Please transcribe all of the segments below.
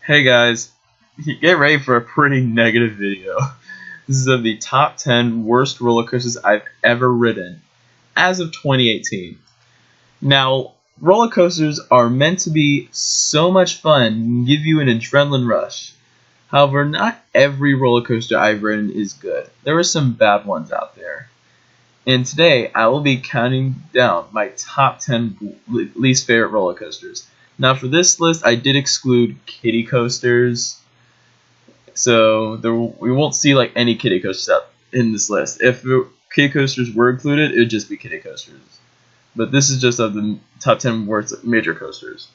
Hey guys, get ready for a pretty negative video. This is of the top 10 worst roller coasters I've ever ridden as of 2018. Now, roller coasters are meant to be so much fun and give you an adrenaline rush. However, not every roller coaster I've ridden is good. There are some bad ones out there. And today, I will be counting down my top 10 least favorite roller coasters. Now for this list, I did exclude kiddie coasters, so we won't see like any kiddie coasters up in this list. If kiddie coasters were included, it would just be kiddie coasters. But this is just of the top 10 worst major coasters.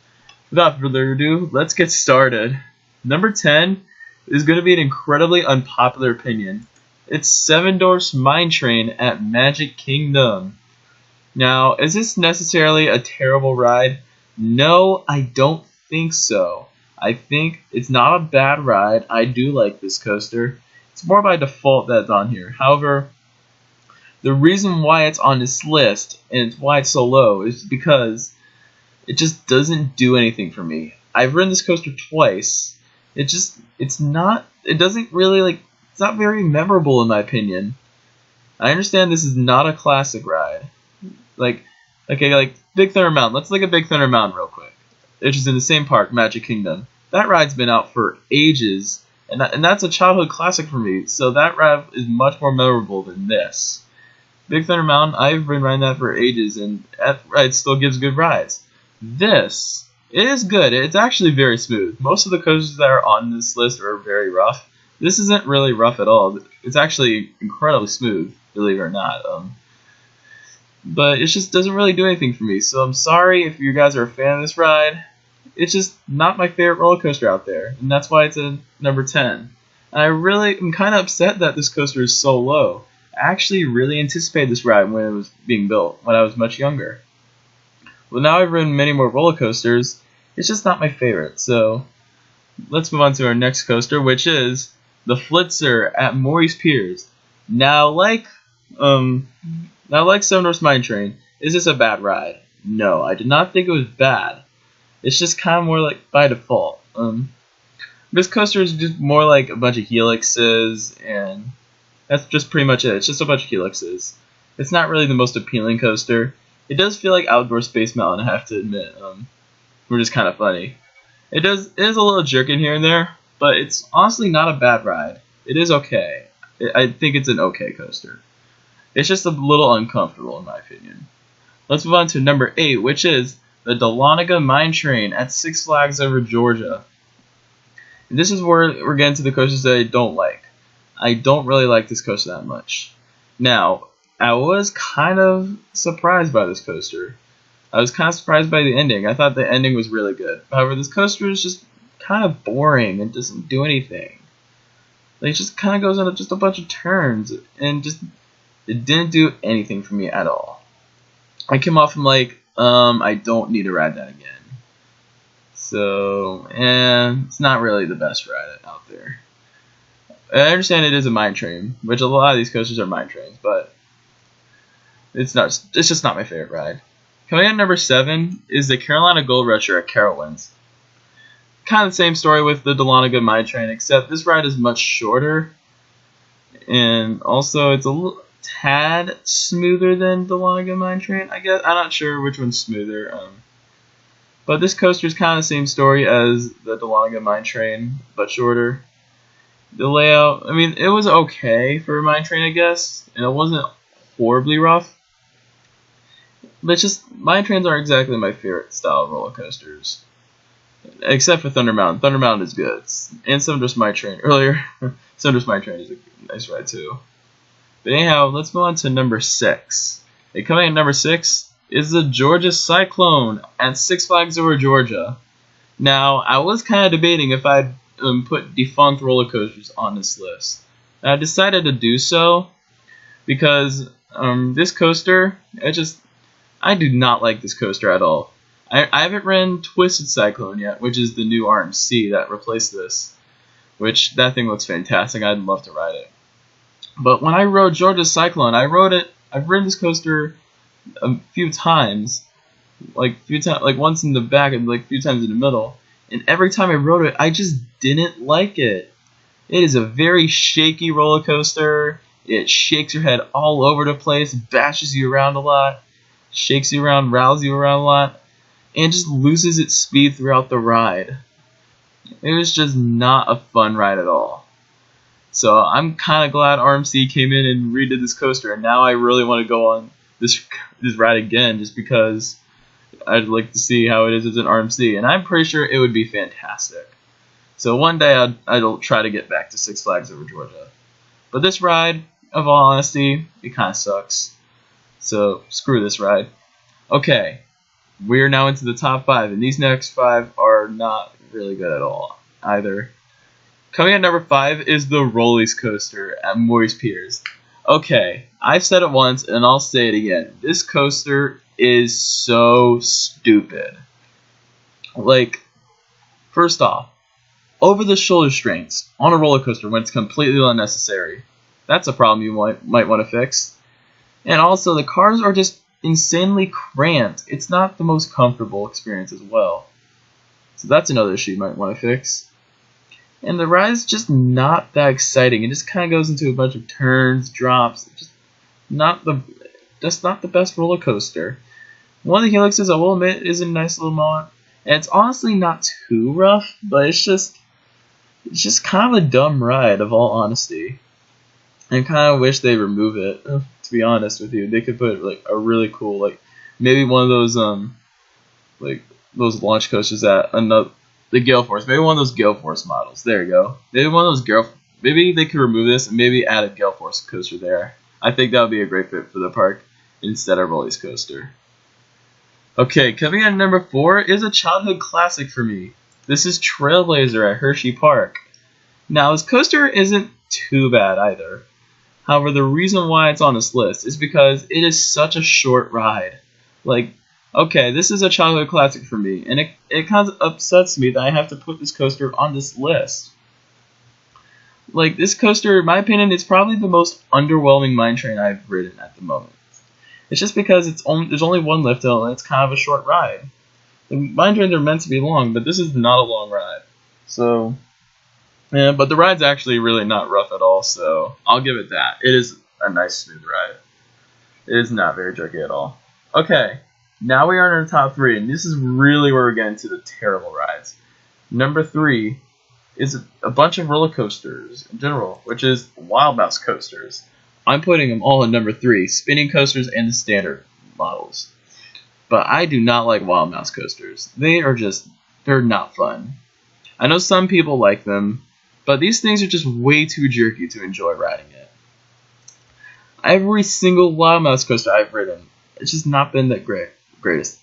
Without further ado, let's get started. Number 10 is going to be an incredibly unpopular opinion. It's Seven Dwarfs Mine Train at Magic Kingdom. Now, is this necessarily a terrible ride? No, I don't think so. I think it's not a bad ride. I do like this coaster. It's more by default that it's on here. However, the reason why it's on this list and why it's so low is because it just doesn't do anything for me. I've ridden this coaster twice. It's not very memorable in my opinion. I understand this is not a classic ride. Like Big Thunder Mountain. Let's look at Big Thunder Mountain real quick. Which is in the same park, Magic Kingdom. That ride's been out for ages, and that's a childhood classic for me. So that ride is much more memorable than this. Big Thunder Mountain, I've been riding that for ages, and that ride still gives good rides. This, it is good. It's actually very smooth. Most of the coasters that are on this list are very rough. This isn't really rough at all. It's actually incredibly smooth, believe it or not. But it just doesn't really do anything for me. So I'm sorry if you guys are a fan of this ride. It's just not my favorite roller coaster out there, and that's why it's at number 10. And I really am kind of upset that this coaster is so low. I actually really anticipated this ride when it was being built, when I was much younger. Well, now I've ridden many more roller coasters. It's just not my favorite. So let's move on to our next coaster, which is the Flitzer at Maurice Piers. Now, like Seven Dwarfs Mine Train, is this a bad ride? No, I did not think it was bad. It's just kind of more like by default. This coaster is just more like a bunch of helixes, and that's just pretty much it. It's just a bunch of helixes. It's not really the most appealing coaster. It does feel like Outdoor Space Mountain, I have to admit, which is kind of funny. It is a little jerking here and there, but it's honestly not a bad ride. It is okay. I think it's an okay coaster. It's just a little uncomfortable in my opinion. Let's move on to number 8, which is the Dahlonega Mine Train at Six Flags Over Georgia. And this is where we're getting to the coasters that I don't like. I don't really like this coaster that much. Now, I was kind of surprised by this coaster. I was kind of surprised by the ending. I thought the ending was really good. However, this coaster is just kind of boring and doesn't do anything. Like, it just kind of goes on just a bunch of turns and just it didn't do anything for me at all. I came off from like, I don't need to ride that again. So, it's not really the best ride out there. I understand it is a mine train, which a lot of these coasters are mine trains, but it's just not my favorite ride. Coming in at number 7 is the Carolina Goldrusher at Carowinds. Kind of the same story with the Dahlonega Mine Train, except this ride is much shorter, and also it's a little tad smoother than Dahlonega Mine Train, I guess. I'm not sure which one's smoother. But this coaster is kind of the same story as the Dahlonega Mine Train, but shorter. The layout, I mean, it was okay for a mine train, I guess, and it wasn't horribly rough. But just, mine trains aren't exactly my favorite style of roller coasters. Except for Thunder Mountain. Thunder Mountain is good. And Seven Dwarfs Mine Train earlier. Seven Dwarfs Mine Train is a nice ride too. But anyhow, let's move on to number 6. And coming at number 6 is the Georgia Cyclone at Six Flags Over Georgia. Now, I was kind of debating if I'd put defunct roller coasters on this list. And I decided to do so because this coaster, I do not like this coaster at all. I haven't ridden Twisted Cyclone yet, which is the new RMC that replaced this. Which, that thing looks fantastic. I'd love to ride it. But when I rode Georgia Cyclone, I've ridden this coaster a few times, like once in the back and like a few times in the middle, and every time I rode it, I just didn't like it. It is a very shaky roller coaster. It shakes your head all over the place, bashes you around a lot, shakes you around, rattles you around a lot, and just loses its speed throughout the ride. It was just not a fun ride at all. So I'm kind of glad RMC came in and redid this coaster, and now I really want to go on this ride again just because I'd like to see how it is as an RMC, and I'm pretty sure it would be fantastic. So one day I'll try to get back to Six Flags over Georgia. But this ride, of all honesty, it kind of sucks. So screw this ride. Okay, we're now into the top 5, and these next 5 are not really good at all either. Coming at number 5 is the Rollies coaster at Maurice Piers. Okay, I've said it once and I'll say it again. This coaster is so stupid. Like, first off, over the shoulder strings on a roller coaster when it's completely unnecessary. That's a problem you might want to fix. And also, the cars are just insanely cramped. It's not the most comfortable experience as well. So that's another issue you might want to fix. And the ride is just not that exciting. It just kind of goes into a bunch of turns, drops. Just not the best roller coaster. One of the helixes, I will admit, is a nice little moment. And it's honestly not too rough, but it's just kind of a dumb ride, of all honesty. And kind of wish they remove it. To be honest with you, they could put like a really cool, like maybe one of those like those launch coasters at the Gale Force. Maybe one of those Gale Force models. There you go. Maybe one of those Maybe they could remove this and maybe add a Gale Force coaster there. I think that would be a great fit for the park instead of Rollie's coaster. Okay, coming at number 4 is a childhood classic for me. This is TrailBlazer at Hershey Park. Now, this coaster isn't too bad either. However, the reason why it's on this list is because it is such a short ride. Like, okay, this is a childhood classic for me, and it kind of upsets me that I have to put this coaster on this list. Like, this coaster, in my opinion, is probably the most underwhelming mine train I've ridden at the moment. It's just because there's only one lift hill, and it's kind of a short ride. The mine trains are meant to be long, but this is not a long ride. So, yeah, but the ride's actually really not rough at all, so I'll give it that. It is a nice, smooth ride. It is not very jerky at all. Okay, now we are in our top 3, and this is really where we're getting to the terrible rides. Number 3 is a bunch of roller coasters in general, which is Wild Mouse coasters. I'm putting them all in number 3, spinning coasters and the standard models. But I do not like Wild Mouse coasters. They're not fun. I know some people like them, but these things are just way too jerky to enjoy riding it. Every single Wild Mouse coaster I've ridden, it's just not been that greatest.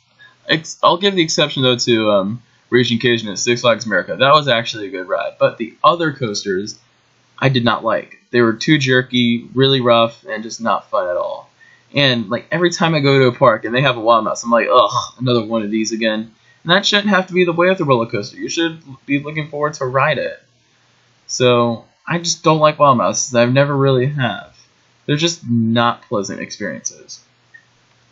I'll give the exception though to Raging Cajun at Six Flags America. That was actually a good ride, but the other coasters I did not like. They were too jerky, really rough, and just not fun at all. And like every time I go to a park and they have a Wild Mouse, I'm like, ugh, another one of these again. And that shouldn't have to be the way of the roller coaster. You should be looking forward to ride it. So I just don't like Wild Mouses. I've never really have. They're just not pleasant experiences.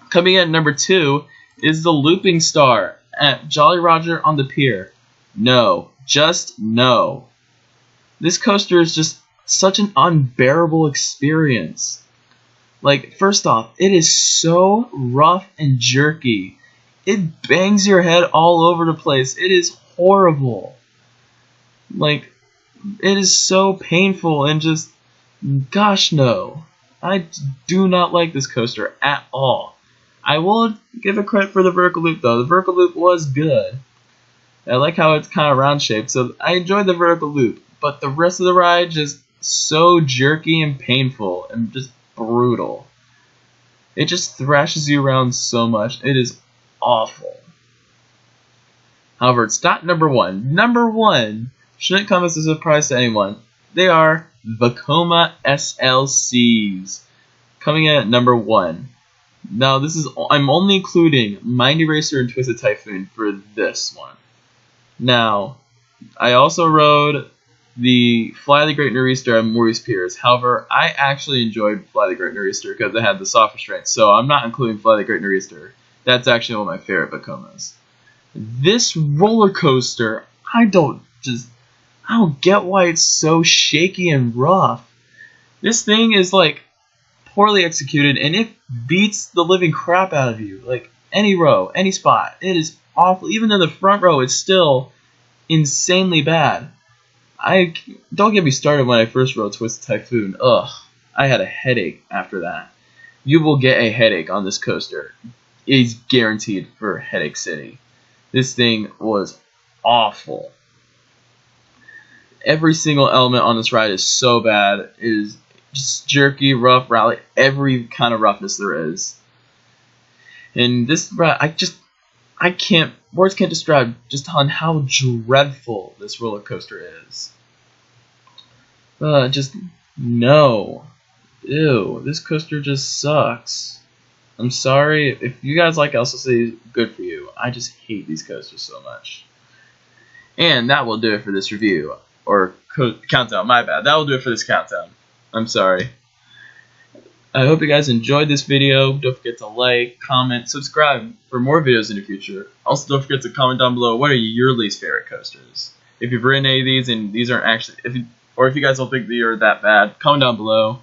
Coming in at number 2 is the Looping Star at Jolly Roger on the Pier. No, just no. This coaster is just such an unbearable experience. Like, first off, it is so rough and jerky. It bangs your head all over the place. It is horrible. Like, it is so painful and just, gosh no. I do not like this coaster at all. I will give it credit for the vertical loop though. The vertical loop was good. I like how it's kind of round shaped, so I enjoyed the vertical loop. But the rest of the ride just so jerky and painful and just brutal. It just thrashes you around so much. It is awful. However, it's not number 1. Number 1 shouldn't come as a surprise to anyone. They are Vekoma SLCs. Coming in at number 1. Now, I'm only including Mind Eraser and Twisted Typhoon for this one. Now, I also rode the Fly the Great Nor'easter at Maurice Piers. However, I actually enjoyed Fly the Great Nor'easter because it had the soft restraints, so I'm not including Fly the Great Nor'easter. That's actually one of my favorite Vekomas. This roller coaster, I don't get why it's so shaky and rough. This thing is like poorly executed, and it beats the living crap out of you. Like any row, any spot, it is awful. Even in the front row, it's still insanely bad. Don't get me started when I first rode Twisted Typhoon. Ugh, I had a headache after that. You will get a headache on this coaster. It is guaranteed for Headache City. This thing was awful. Every single element on this ride is so bad. It is just jerky, rough, rally, every kind of roughness there is. And this ride, words can't describe just on how dreadful this roller coaster is. No. Ew, this coaster just sucks. I'm sorry, if you guys like SLC, good for you. I just hate these coasters so much. And that will do it for this review. Or countdown, my bad. That will do it for this countdown. I'm sorry. I hope you guys enjoyed this video. Don't forget to like, comment, subscribe for more videos in the future. Also, don't forget to comment down below what are your least favorite coasters. If you've ridden any of these and these aren't actually, if you guys don't think they are that bad, comment down below.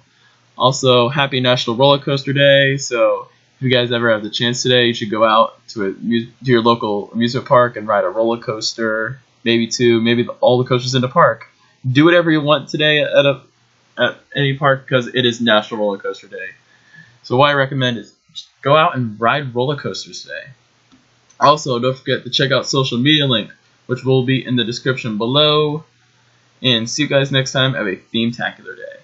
Also, happy National Roller Coaster Day. So if you guys ever have the chance today, you should go out to your local amusement park and ride a roller coaster, maybe two, maybe all the coasters in the park. Do whatever you want today at any park because it is National Roller Coaster Day. So what I recommend is just go out and ride roller coasters today. Also, don't forget to check out social media link, which will be in the description below. And see you guys next time. Have a theme-tacular day.